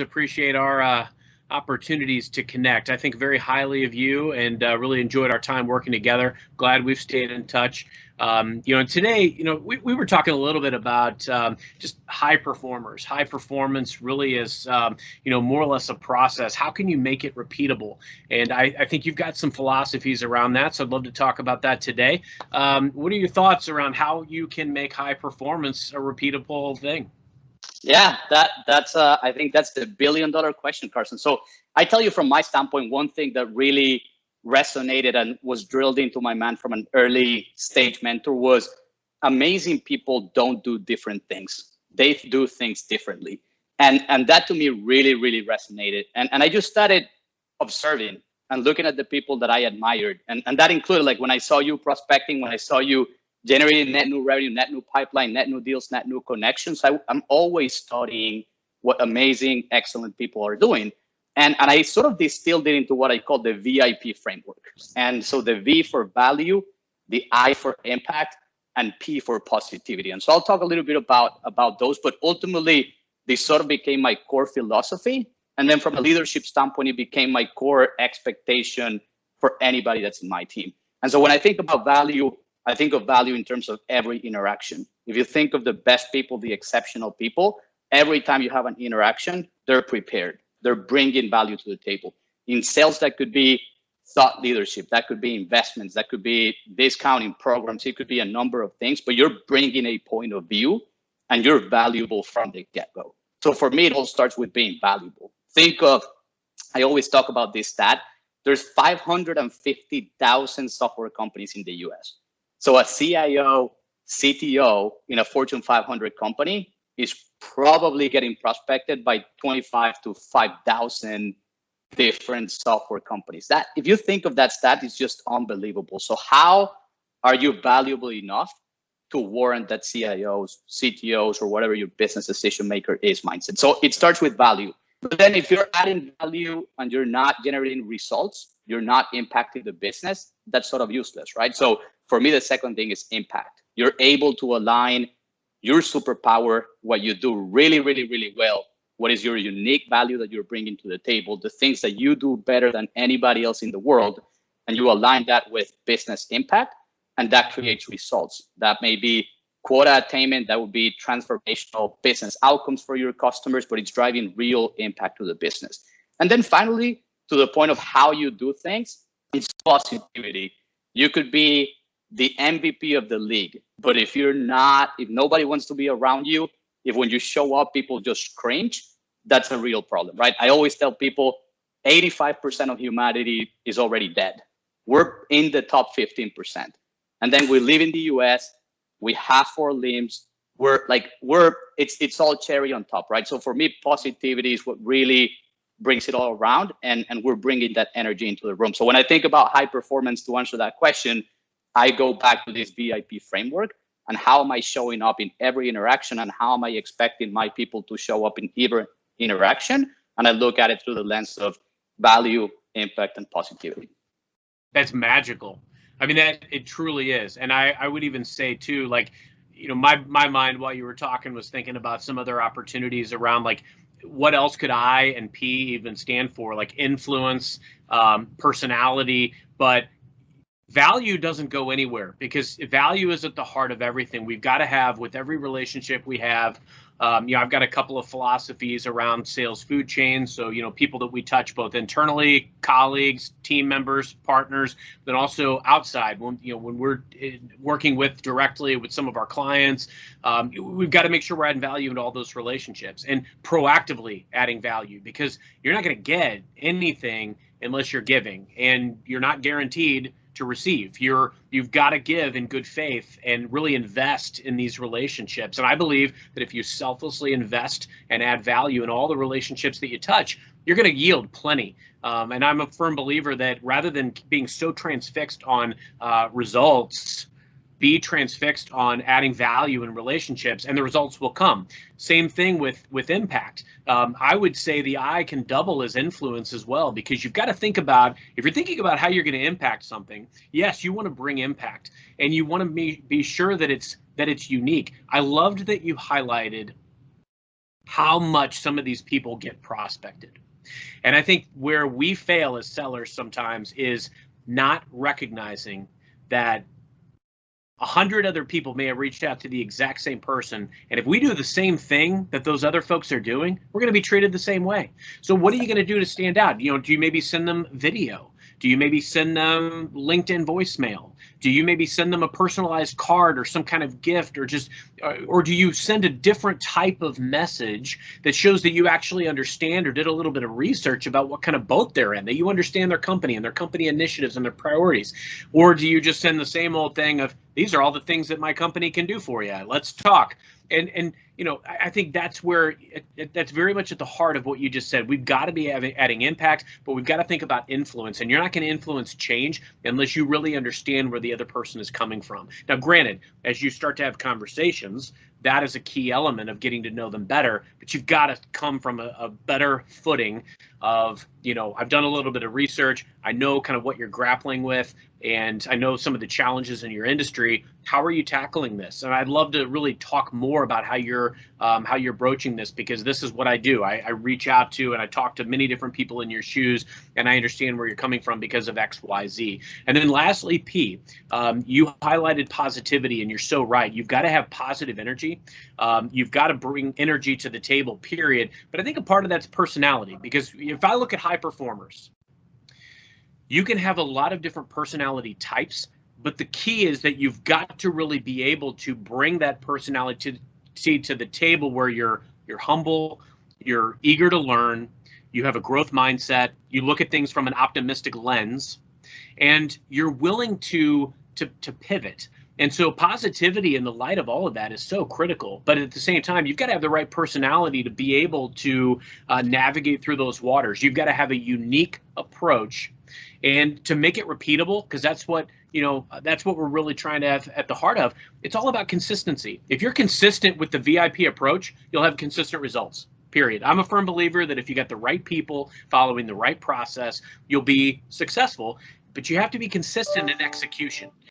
Appreciate our opportunities to connect. I think very highly of you and really enjoyed our time working together. Glad we've stayed in touch. And today, we were talking a little bit about just high performers. High performance really is, more or less a process. How can you make it repeatable? And I think you've got some philosophies around that, so I'd love to talk about that today. What are your thoughts around how you can make high performance a repeatable thing? Yeah, that's I think that's the $1 billion question, Carson. So I tell you from my standpoint, one thing that really resonated and was drilled into my mind from an early stage mentor was amazing people don't do different things. They do things differently. And that to me really resonated. And I just started observing and looking at the people that I admired. And that included like when I saw you prospecting, when I saw you generating net new revenue, net new pipeline, net new deals, net new connections. I'm always studying what amazing, excellent people are doing. And I sort of distilled it into what I call the V.I.P framework. And so the V for value, the I for impact, and P for positivity. And so I'll talk a little bit about those, but ultimately, they sort of became my core philosophy. And then from a leadership standpoint, it became my core expectation for anybody that's in my team. And so when I think about value, I think of value in terms of every interaction. If you think of the best people, the exceptional people, every time you have an interaction, they're prepared. They're bringing value to the table. In sales, that could be thought leadership. That could be investments. That could be discounting programs. It could be a number of things, but you're bringing a point of view and you're valuable from the get-go. So for me, it all starts with being valuable. I always talk about this stat. There's 550,000 software companies in the US. So a CIO, CTO in a Fortune 500 company is probably getting prospected by 25 to 5,000 different software companies. That, if you think of that stat, it's just unbelievable. So how are you valuable enough to warrant that CIOs, CTOs, or whatever your business decision maker is mindset? So it starts with value. But then if you're adding value and you're not generating results, you're not impacting the business, that's sort of useless, right? So for me, the second thing is impact. You're able to align your superpower, what you do really well, what is your unique value that you're bringing to the table, the things that you do better than anybody else in the world, and you align that with business impact, and that creates results. That may be quota attainment, that would be transformational business outcomes for your customers, but it's driving real impact to the business. And then finally, to the point of how you do things, it's positivity. You could be the MVP of the league, but if nobody wants to be around you, if when you show up, people just cringe, that's a real problem, right? I always tell people 85% of humanity is already dead. We're in the top 15%. And then we live in the US, we have 4 limbs. It's all cherry on top, right? So for me, positivity is what really brings it all around, and we're bringing that energy into the room. So when I think about high performance, to answer that question, I go back to this V.I.P framework and how am I showing up in every interaction and how am I expecting my people to show up in every interaction? And I look at it through the lens of value, impact, and positivity. That's magical. I mean, that it truly is. And I would even say too, like, my mind while you were talking was thinking about some other opportunities around like, what else could I and P even stand for? Like influence, personality, but value doesn't go anywhere because value is at the heart of everything. We've got to have, with every relationship we have, I've got a couple of philosophies around sales food chains. So, people that we touch both internally, colleagues, team members, partners, but also outside. When we're working directly with some of our clients, we've got to make sure we're adding value into all those relationships and proactively adding value, because you're not going to get anything unless you're giving, and you're not guaranteed to receive. You've got to give in good faith and really invest in these relationships. And I believe that if you selflessly invest and add value in all the relationships that you touch, you're going to yield plenty. And I'm a firm believer that rather than being so transfixed on results, be transfixed on adding value in relationships, and the results will come. Same thing with impact. I would say the I can double as influence as well, because you've got to think about, if you're thinking about how you're going to impact something, yes, you want to bring impact, and you want to be sure that it's unique. I loved that you highlighted how much some of these people get prospected. And I think where we fail as sellers sometimes is not recognizing that 100 other people may have reached out to the exact same person. And if we do the same thing that those other folks are doing, we're going to be treated the same way. So what are you going to do to stand out? You know, do you maybe send them video? Do you maybe send them LinkedIn voicemail? Do you maybe send them a personalized card or some kind of gift, or just, or do you send a different type of message that shows that you actually understand or did a little bit of research about what kind of boat they're in, that you understand their company and their company initiatives and their priorities? Or do you just send the same old thing of, these are all the things that my company can do for you, let's talk? And you know, I think that's where that's very much at the heart of what you just said. We've got to be adding impact, but we've got to think about influence. And you're not going to influence change unless you really understand where the other person is coming from. Now, granted, as you start to have conversations, that is a key element of getting to know them better. But you've got to come from a better footing of, you know, I've done a little bit of research. I know kind of what you're grappling with, and I know some of the challenges in your industry. How are you tackling this? And I'd love to really talk more about how you're broaching this, because this is what I do. I reach out to and I talk to many different people in your shoes, and I understand where you're coming from because of X, Y, Z. And then lastly, P, you highlighted positivity, and you're so right. You've got to have positive energy. You've got to bring energy to the table, period. But I think a part of that's personality, because if I look at high performers, you can have a lot of different personality types, but the key is that you've got to really be able to bring that personality to the table where you're humble, you're eager to learn, you have a growth mindset, you look at things from an optimistic lens, and you're willing to pivot. And so positivity in the light of all of that is so critical. But at the same time, you've got to have the right personality to be able to navigate through those waters. You've got to have a unique approach, and to make it repeatable, because that's what, you know, that's what we're really trying to have at the heart of. It's all about consistency. If you're consistent with the VIP approach, you'll have consistent results, period. I'm a firm believer that if you got the right people following the right process, you'll be successful, but you have to be consistent in execution.